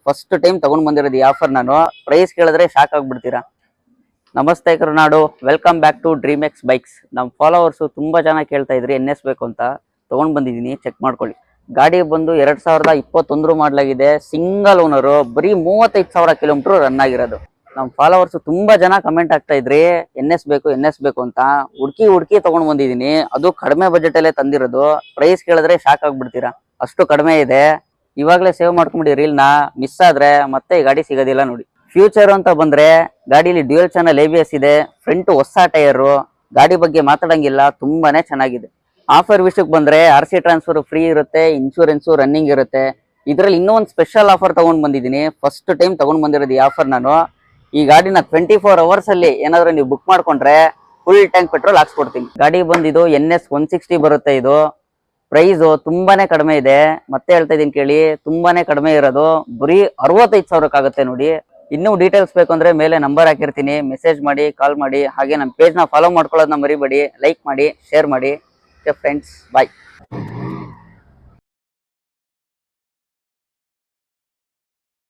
First time ತಗೊಂಡ್ ಬಂದಿರೋದು ಈ ಆಫರ್. ನಾನು ಪ್ರೈಸ್ ಕೇಳಿದ್ರೆ ಶಾಕ್ ಆಗ್ಬಿಡ್ತೀರಾ. ನಮಸ್ತೆ Karunadu, welcome back to dream x bikes. ನಮ್ಮ ಫಾಲೋವರ್ಸ್ ತುಂಬಾ ಜನ ಕೇಳ್ತಾ ಇದ್ರಿ NS ಬೇಕು ಅಂತ. ತಗೊಂಡ್ ಬಂದಿದ್ದೀನಿ, ಚೆಕ್ ಮಾಡ್ಕೊಳ್ಳಿ. ಗಾಡಿ ಬಂದು 2021 ಮಾಡಲಾಗಿದೆ, ಸಿಂಗಲ್ ಓನರು, ಬರೀ 35,000 ಕಿಲೋಮೀಟರ್ ರನ್ ಆಗಿರೋದು. ನಮ್ಮ ಫಾಲೋವರ್ಸ್ ತುಂಬಾ ಜನ ಕಮೆಂಟ್ ಆಗ್ತಾ ಇದ್ರಿ NS ಬೇಕು ಅಂತ. ಹುಡ್ಕಿ ತಗೊಂಡ್ ಬಂದಿದ್ದೀನಿ, ಅದು ಕಡಿಮೆ ಬಜೆಟ್ ಅಲ್ಲೇ ತಂದಿರೋದು. ಪ್ರೈಸ್ ಕೇಳಿದ್ರೆ ಶಾಕ್ ಆಗ್ಬಿಡ್ತೀರಾ, ಅಷ್ಟು ಕಡಿಮೆ ಇದೆ. ಇವಾಗಲೇ ಸೇವ್ ಮಾಡ್ಕೊಂಬಿಡಿ ರೀಲ್ನ, ಮಿಸ್ ಆದ್ರೆ ಮತ್ತೆ ಈ ಗಾಡಿ ಸಿಗೋದಿಲ್ಲ ನೋಡಿ. ಫ್ಯೂಚರ್ ಅಂತ ಬಂದ್ರೆ ಗಾಡಿಲಿ ಡ್ಯೂಯಲ್ ಚಾನಲ್ ABS ಇದೆ, ಫ್ರಂಟ್ ಹೊಸ ಟೈರು. ಗಾಡಿ ಬಗ್ಗೆ ಮಾತಾಡಂಗಿಲ್ಲ, ತುಂಬಾನೇ ಚೆನ್ನಾಗಿದೆ. ಆಫರ್ ವಿಷಯಕ್ಕೆ ಬಂದ್ರೆ RC ಟ್ರಾನ್ಸ್ಫರ್ ಫ್ರೀ ಇರುತ್ತೆ, ಇನ್ಶೂರೆನ್ಸು ರನ್ನಿಂಗ್ ಇರುತ್ತೆ. ಇದರಲ್ಲಿ ಇನ್ನೂ ಒಂದು ಸ್ಪೆಷಲ್ ಆಫರ್ ತಗೊಂಡ್ ಬಂದಿದ್ದೀನಿ. ಫಸ್ಟ್ ಟೈಮ್ ತಗೊಂಡ್ ಬಂದಿರೋದು ಈ ಆಫರ್. ನಾನು ಈ ಗಾಡಿನ 24 hours ಅಲ್ಲಿ ಏನಾದ್ರು ನೀವು ಬುಕ್ ಮಾಡ್ಕೊಂಡ್ರೆ ಫುಲ್ ಟ್ಯಾಂಕ್ ಪೆಟ್ರೋಲ್ ಹಾಕ್ಸ್ಕೊಡ್ತೀನಿ. ಗಾಡಿ ಬಂದಿದ್ದು NS 160 ಬರುತ್ತೆ. ಇದು ಪ್ರೈಸ್ ತುಂಬಾನೇ ಕಡಿಮೆ ಇದೆ, ಮತ್ತೆ ಹೇಳ್ತಾ ಇದೀನಿ ಕೇಳಿ. ತುಂಬಾನೇ ಕಡಿಮೆ ಇರೋದು, ಬರೀ 65,000 ಆಗುತ್ತೆ ನೋಡಿ. ಇನ್ನೂ ಡೀಟೇಲ್ಸ್ ಬೇಕು ಅಂದ್ರೆ ಮೇಲೆ ನಂಬರ್ ಹಾಕಿರ್ತೀನಿ, ಮೆಸೇಜ್ ಮಾಡಿ, ಕಾಲ್ ಮಾಡಿ. ಹಾಗೆ ನಮ್ಮ ಪೇಜ್ನ ಫಾಲೋ ಮಾಡ್ಕೊಳ್ಳೋದನ್ನ ಮರಿಬೇಡಿ, ಲೈಕ್ ಮಾಡಿ, ಶೇರ್ ಮಾಡಿ. ಫ್ರೆಂಡ್ಸ್, ಬಾಯ್.